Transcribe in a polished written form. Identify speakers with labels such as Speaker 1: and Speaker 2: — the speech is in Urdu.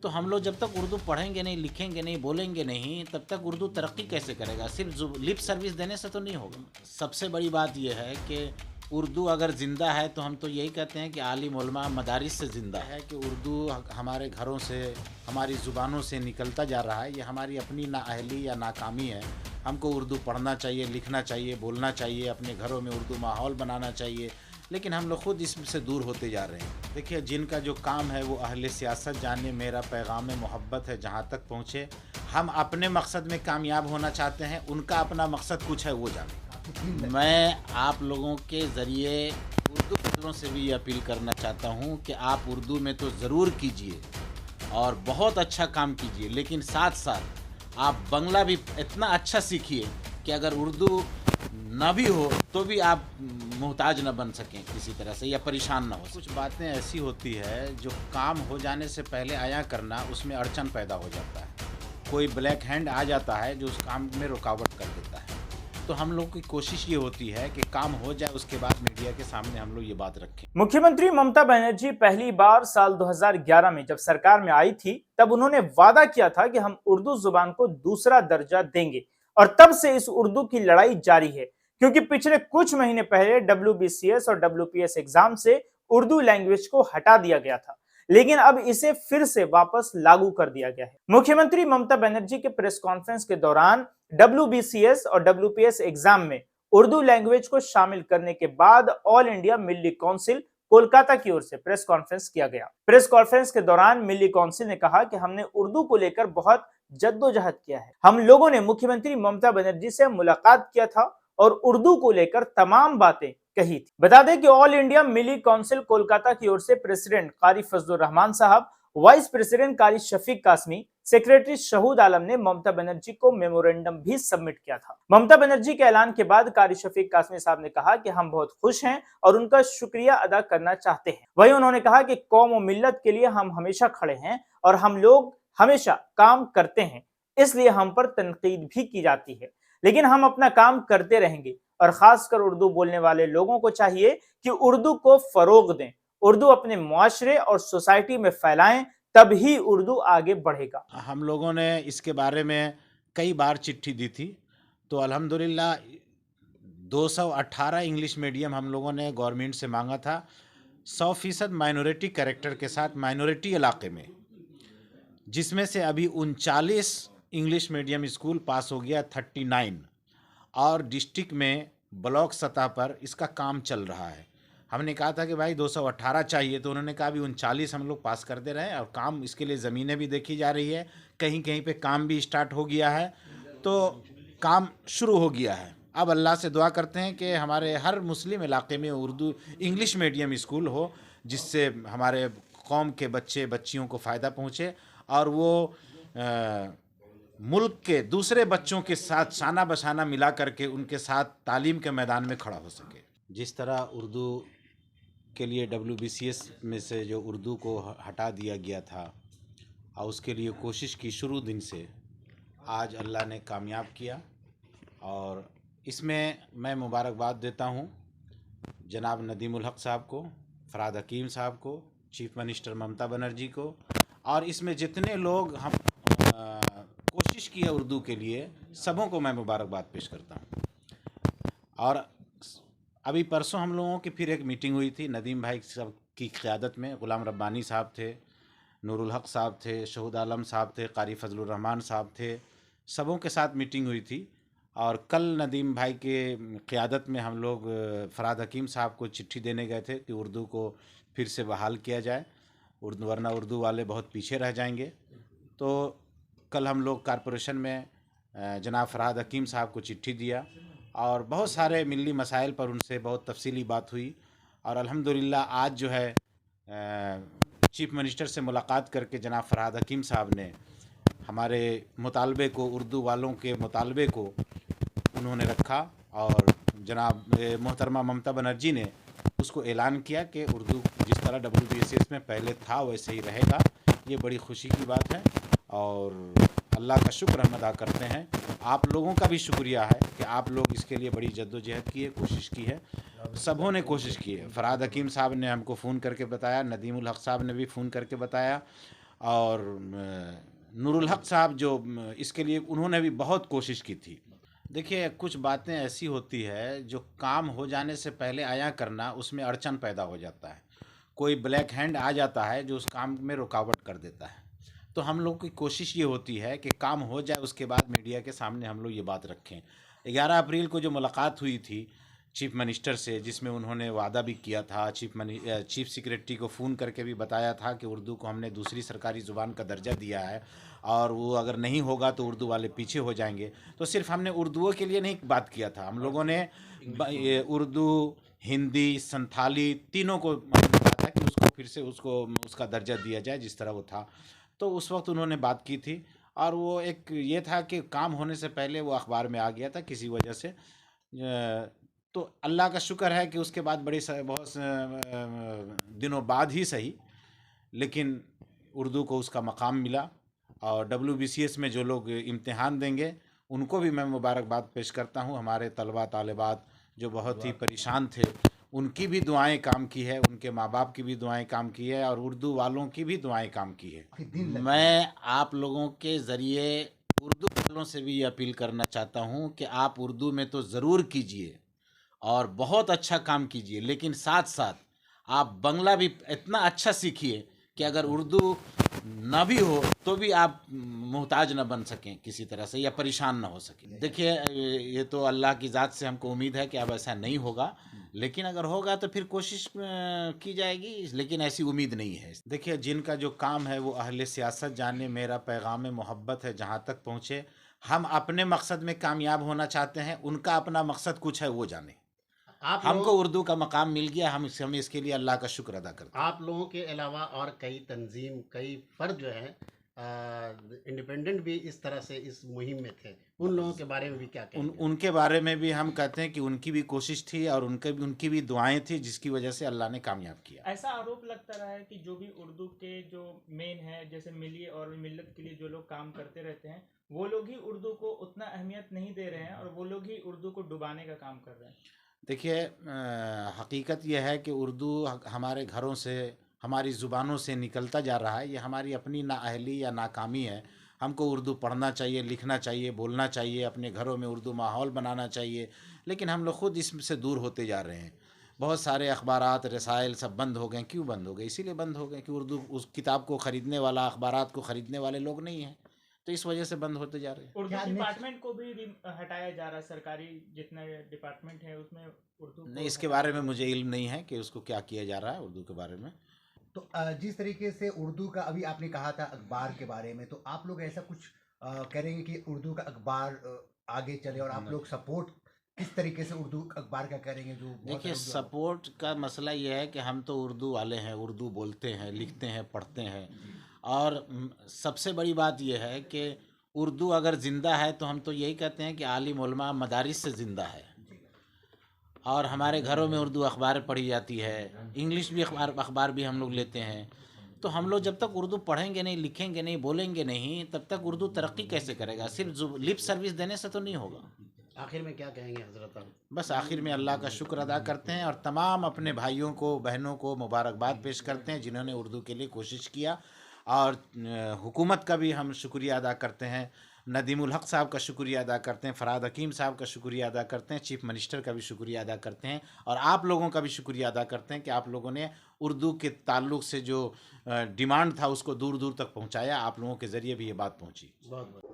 Speaker 1: تو ہم لوگ جب تک اردو پڑھیں گے نہیں، لکھیں گے نہیں، بولیں گے نہیں، تب تک اردو ترقی کیسے کرے گا؟ صرف لپ سروس دینے سے تو نہیں ہوگا. سب سے بڑی بات یہ ہے کہ اردو اگر زندہ ہے تو ہم تو یہی کہتے ہیں کہ عالم علماء مدارس سے زندہ ہے، کہ اردو ہمارے گھروں سے، ہماری زبانوں سے نکلتا جا رہا ہے. یہ ہماری اپنی نااہلی یا ناکامی ہے. ہم کو اردو پڑھنا چاہیے، لکھنا چاہیے، بولنا چاہیے، اپنے گھروں میں اردو ماحول بنانا چاہیے، لیکن ہم لوگ خود اس سے دور ہوتے جا رہے ہیں. دیکھیے، جن کا جو کام ہے وہ اہل سیاست جانے، میرا پیغام محبت ہے جہاں تک پہنچے. ہم اپنے مقصد میں کامیاب ہونا چاہتے ہیں، ان کا اپنا مقصد کچھ ہے، وہ جانے. میں آپ لوگوں کے ذریعے اردو والوں سے بھی یہ اپیل کرنا چاہتا ہوں کہ آپ اردو میں تو ضرور کیجئے اور بہت اچھا کام کیجئے، لیکن ساتھ ساتھ آپ بنگلہ بھی اتنا اچھا سیکھیے کہ اگر اردو نہ بھی ہو تو بھی آپ محتاج نہ بن سکیں کسی طرح سے، یا پریشان نہ ہو. کچھ باتیں ایسی ہوتی ہے جو کام ہو جانے سے پہلے آیا کرنا، اس میں اڑچن پیدا ہو جاتا ہے. کوئی بلیک ہینڈ آ جاتا ہے جو اس کام میں رکاوٹ کر دیتا ہے. تو ہم لوگ کی کوشش یہ ہوتی ہے کہ کام ہو جائے، اس کے بعد میڈیا کے سامنے ہم لوگ یہ بات رکھیں.
Speaker 2: مکھیہ منتری ممتا بنرجی پہلی بار سال 2011 میں جب سرکار میں آئی تھی، تب انہوں نے وعدہ کیا تھا کہ ہم اردو زبان کو دوسرا درجہ دیں گے، اور تب سے اس اردو کی لڑائی جاری ہے. کیونکہ پچھلے کچھ مہینے پہلے WBCS اور WPS ایگزام سے اردو لینگویج کو ہٹا دیا گیا تھا، لیکن اب اسے پھر سے واپس لاگو کر دیا گیا ہے. مکھیہ منتری ممتا بنرجی کے پریس کانفرنس کے دوران WBCS اور WPS ایگزام میں اردو لینگویج کو شامل کرنے کے بعد آل انڈیا ملی کونسل کولکاتہ کی اور سے پریس کانفرنس کیا گیا. پریس کانفرنس کے دوران ملی کونسل نے کہا کہ ہم نے اردو کو لے کر بہت جدوجہد کیا ہے. ہم لوگوں نے مکھیہ منتری ممتا بنرجی سے ملاقات کیا تھا اور اردو کو لے کر تمام باتیں کہی تھی. بتا دیں کہ آل انڈیا ملی کونسل کولکاتہ کی اور سے پریزیڈنٹ قاری فضل الرحمان صاحب، وائس پریزیڈنٹ قاری شفیق قاسمی، سیکریٹری شہود عالم نے ممتا بنرجی کو میمورنڈم بھی سبمٹ کیا تھا. ممتا بنرجی کے اعلان کے بعد قاری شفیق قاسمی صاحب نے کہا کہ ہم بہت خوش ہیں اور ان کا شکریہ ادا کرنا چاہتے ہیں. وہیں انہوں نے کہا کہ قوم و ملت کے لیے ہم ہمیشہ کھڑے ہیں اور ہم لوگ ہمیشہ کام کرتے ہیں، اس لیے ہم پر تنقید بھی کی جاتی ہے، لیکن ہم اپنا کام کرتے رہیں گے. اور خاص کر اردو بولنے والے لوگوں کو چاہیے کہ اردو کو فروغ دیں، اردو اپنے معاشرے اور سوسائٹی میں پھیلائیں، تب ہی اردو آگے بڑھے گا.
Speaker 1: ہم لوگوں نے اس کے بارے میں کئی بار چٹھی دی تھی، تو الحمدللہ 218 انگلش میڈیم ہم لوگوں نے گورنمنٹ سے مانگا تھا، 100% مائنورٹی کریکٹر کے ساتھ مائنورٹی علاقے میں، جس میں سے ابھی 39 انگلش میڈیم اسکول پاس ہو گیا، 39، اور ڈسٹرکٹ میں بلاک سطح پر اس کا کام چل رہا ہے. ہم نے کہا تھا کہ بھائی 218 چاہیے، تو انہوں نے کہا ابھی 39 ہم لوگ پاس کر دے رہے ہیں، اور کام اس کے لیے زمینیں بھی دیکھی جا رہی ہے، کہیں کہیں پہ کام بھی اسٹارٹ ہو گیا ہے، تو کام شروع ہو گیا ہے. اب اللہ سے دعا کرتے ہیں کہ ہمارے ہر مسلم علاقے میں اردو انگلش میڈیم اسکول ہو، جس سے ہمارے قوم کے بچے بچیوں کو فائدہ پہنچے، اور وہ ملک کے دوسرے بچوں کے ساتھ شانہ بشانہ ملا کر کے ان کے ساتھ تعلیم کے میدان میں کھڑا ہو سکے. جس طرح اردو کے لیے WBCS میں سے جو اردو کو ہٹا دیا گیا تھا، اور اس کے لیے کوشش کی شروع دن سے، آج اللہ نے کامیاب کیا. اور اس میں میں مبارکباد دیتا ہوں جناب ندیم الحق صاحب کو، فراد حکیم صاحب کو، چیف منسٹر ممتا بنرجی کو، اور اس میں جتنے لوگ ہم کوشش کی ہے اردو کے لیے، سبوں کو میں مبارکباد پیش کرتا ہوں. اور ابھی پرسوں ہم لوگوں کی پھر ایک میٹنگ ہوئی تھی ندیم بھائی صاحب کی قیادت میں، غلام ربانی صاحب تھے، نور الحق صاحب تھے، شہود عالم صاحب تھے، قاری فضل الرحمان صاحب تھے، سبوں کے ساتھ میٹنگ ہوئی تھی. اور کل ندیم بھائی کے قیادت میں ہم لوگ فراد حکیم صاحب کو چٹھی دینے گئے تھے کہ اردو کو پھر سے بحال کیا جائے، ورنہ اردو والے بہت پیچھے رہ جائیں گے. تو کل ہم لوگ کارپوریشن میں جناب فراد حکیم صاحب کو چٹھی دیا، اور بہت سارے ملی مسائل پر ان سے بہت تفصیلی بات ہوئی. اور الحمدللہ آج جو ہے چیف منسٹر سے ملاقات کر کے جناب فراد حکیم صاحب نے ہمارے مطالبے کو، اردو والوں کے مطالبے کو انہوں نے رکھا، اور جناب محترمہ ممتا بنرجی نے اس کو اعلان کیا کہ اردو جس طرح WBCS میں پہلے تھا ویسے ہی رہے گا. یہ بڑی خوشی کی بات ہے، اور اللہ کا شکر ہم ادا کرتے ہیں. آپ لوگوں کا بھی شکریہ ہے کہ آپ لوگ اس کے لیے بڑی جدوجہد کی ہے، کوشش کی ہے، سبوں نے کوشش کی ہے. فراد حکیم صاحب نے ہم کو فون کر کے بتایا، ندیم الحق صاحب نے بھی فون کر کے بتایا، اور نور الحق صاحب جو اس کے لیے انہوں نے بھی بہت کوشش کی تھی. دیکھیے کچھ باتیں ایسی ہوتی ہے جو کام ہو جانے سے پہلے آیا کرنا اس میں اڑچن پیدا ہو جاتا ہے. کوئی بلیک ہینڈ آ جاتا ہے جو اس کام میں رکاوٹ کر دیتا ہے. تو ہم لوگ کی کوشش یہ ہوتی ہے کہ کام ہو جائے اس کے بعد میڈیا کے سامنے ہم لوگ یہ بات رکھیں. 11 اپریل کو جو ملاقات ہوئی تھی چیف منسٹر سے، جس میں انہوں نے وعدہ بھی کیا تھا، چیف سیکریٹری کو فون کر کے بھی بتایا تھا کہ اردو کو ہم نے دوسری سرکاری زبان کا درجہ دیا ہے اور وہ اگر نہیں ہوگا تو اردو والے پیچھے ہو جائیں گے. تو صرف ہم نے اردوؤں کے لیے نہیں بات کیا تھا، ہم لوگوں نے اردو، ہندی، سنتھالی تینوں کو کہا تھا کہ اس کو پھر سے اس کا درجہ دیا جائے جس طرح وہ تھا. تو اس وقت انہوں نے بات کی تھی اور وہ ایک یہ تھا کہ کام ہونے سے پہلے وہ اخبار میں آ گیا تھا کسی وجہ سے. تو اللہ کا شکر ہے کہ اس کے بعد بہت دنوں بعد ہی صحیح لیکن اردو کو اس کا مقام ملا. اور WBCS میں جو لوگ امتحان دیں گے ان کو بھی میں مبارکباد پیش کرتا ہوں. ہمارے طلباء طالبات جو بہت ہی پریشان تھے ان کی بھی دعائیں کام کی ہے، ان کے ماں باپ کی بھی دعائیں کام کی ہے اور اردو والوں کی بھی دعائیں کام کی ہے. میں آپ لوگوں کے ذریعے اردو والوں سے بھی یہ اپیل کرنا چاہتا ہوں کہ آپ اردو میں تو ضرور کیجئے اور بہت اچھا کام کیجئے، لیکن ساتھ ساتھ آپ بنگلہ بھی اتنا اچھا سیکھیے کہ اگر اردو نہ بھی ہو تو بھی آپ محتاج نہ بن سکیں کسی طرح سے یا پریشان نہ ہو سکیں. دیکھیے یہ تو اللہ کی ذات سے ہم کو امید ہے کہ اب ایسا نہیں ہوگا، لیکن اگر ہوگا تو پھر کوشش کی جائے گی، لیکن ایسی امید نہیں ہے. دیکھیے جن کا جو کام ہے وہ اہل سیاست جانے، میرا پیغام محبت ہے جہاں تک پہنچے. ہم اپنے مقصد میں کامیاب ہونا چاہتے ہیں، ان کا اپنا مقصد کچھ ہے وہ جانے. ہم کو اردو کا مقام مل گیا، ہم اس کے لیے اللہ کا شکر ادا کرتے ہیں.
Speaker 3: آپ لوگوں کے علاوہ اور کئی تنظیم، کئی فرد جو ہیں انڈیپینڈنٹ بھی اس طرح سے اس مہم میں تھے، ان لوگوں کے بارے میں بھی کیا کہیں گے؟
Speaker 1: ان کے بارے میں بھی ہم کہتے ہیں کہ ان کی بھی کوشش تھی اور ان کی بھی دعائیں تھیں جس کی وجہ سے اللہ نے کامیاب کیا.
Speaker 2: ایسا آروپ لگتا رہا ہے کہ جو بھی اردو کے جو مین ہے، جیسے ملی اور ملت کے لیے جو لوگ کام کرتے رہتے ہیں وہ لوگ ہی اردو کو اتنا اہمیت نہیں دے رہے ہیں اور وہ لوگ ہی اردو کو ڈبانے کا کام کر رہے ہیں.
Speaker 1: دیکھیے حقیقت یہ ہے کہ اردو ہمارے گھروں سے، ہماری زبانوں سے نکلتا جا رہا ہے. یہ ہماری اپنی نااہلی یا ناکامی ہے. ہم کو اردو پڑھنا چاہیے، لکھنا چاہیے، بولنا چاہیے، اپنے گھروں میں اردو ماحول بنانا چاہیے، لیکن ہم لوگ خود اس سے دور ہوتے جا رہے ہیں. بہت سارے اخبارات، رسائل سب بند ہو گئے. کیوں بند ہو گئے؟ اسی لیے بند ہو گئے کہ اردو اس کتاب کو خریدنے والا، اخبارات کو خریدنے والے لوگ نہیں ہیں، تو اس وجہ سے بند ہوتے جا رہے ہیں.
Speaker 2: اردو ڈپارٹمنٹ کو بھی ہٹایا جا رہا ہے، سرکاری جتنے ڈپارٹمنٹ ہیں اس میں اردو
Speaker 1: نہیں، اس کے بارے میں مجھے علم نہیں ہے کہ اس کو کیا کیا جا رہا ہے اردو کے بارے میں.
Speaker 4: تو جس طریقے سے اردو کا ابھی آپ نے کہا تھا اخبار کے بارے میں، تو آپ لوگ ایسا کچھ کریں گے کہ اردو کا اخبار آگے چلے اور آپ لوگ سپورٹ کس طریقے سے اردو اخبار کا کریں گے؟ جو
Speaker 1: دیکھیے سپورٹ کا مسئلہ یہ ہے کہ ہم تو اردو والے ہیں، اردو بولتے ہیں، لکھتے ہیں، پڑھتے ہیں، اور سب سے بڑی بات یہ ہے کہ اردو اگر زندہ ہے تو ہم تو یہی کہتے ہیں کہ عالم علماء مدارس سے زندہ ہے. اور ہمارے گھروں میں اردو اخبار پڑھی جاتی ہے، انگلش بھی اخبار بھی ہم لوگ لیتے ہیں. تو ہم لوگ جب تک اردو پڑھیں گے نہیں، لکھیں گے نہیں، بولیں گے نہیں، تب تک اردو ترقی کیسے کرے گا؟ صرف لپ سروس دینے سے تو نہیں ہوگا.
Speaker 3: آخر میں کیا کہیں گے حضرت آپ؟
Speaker 1: بس آخر میں اللہ کا شکر ادا کرتے ہیں اور تمام اپنے بھائیوں کو، بہنوں کو مبارکباد پیش کرتے ہیں جنہوں نے اردو کے لیے کوشش کیا. اور حکومت کا بھی ہم شکریہ ادا کرتے ہیں. ندیم الحق صاحب کا شکریہ ادا کرتے ہیں، فراد حکیم صاحب کا شکریہ ادا کرتے ہیں، چیف منسٹر کا بھی شکریہ ادا کرتے ہیں، اور آپ لوگوں کا بھی شکریہ ادا کرتے ہیں کہ آپ لوگوں نے اردو کے تعلق سے جو ڈیمانڈ تھا اس کو دور دور تک پہنچایا. آپ لوگوں کے ذریعے بھی یہ بات پہنچی.
Speaker 3: بہت بہت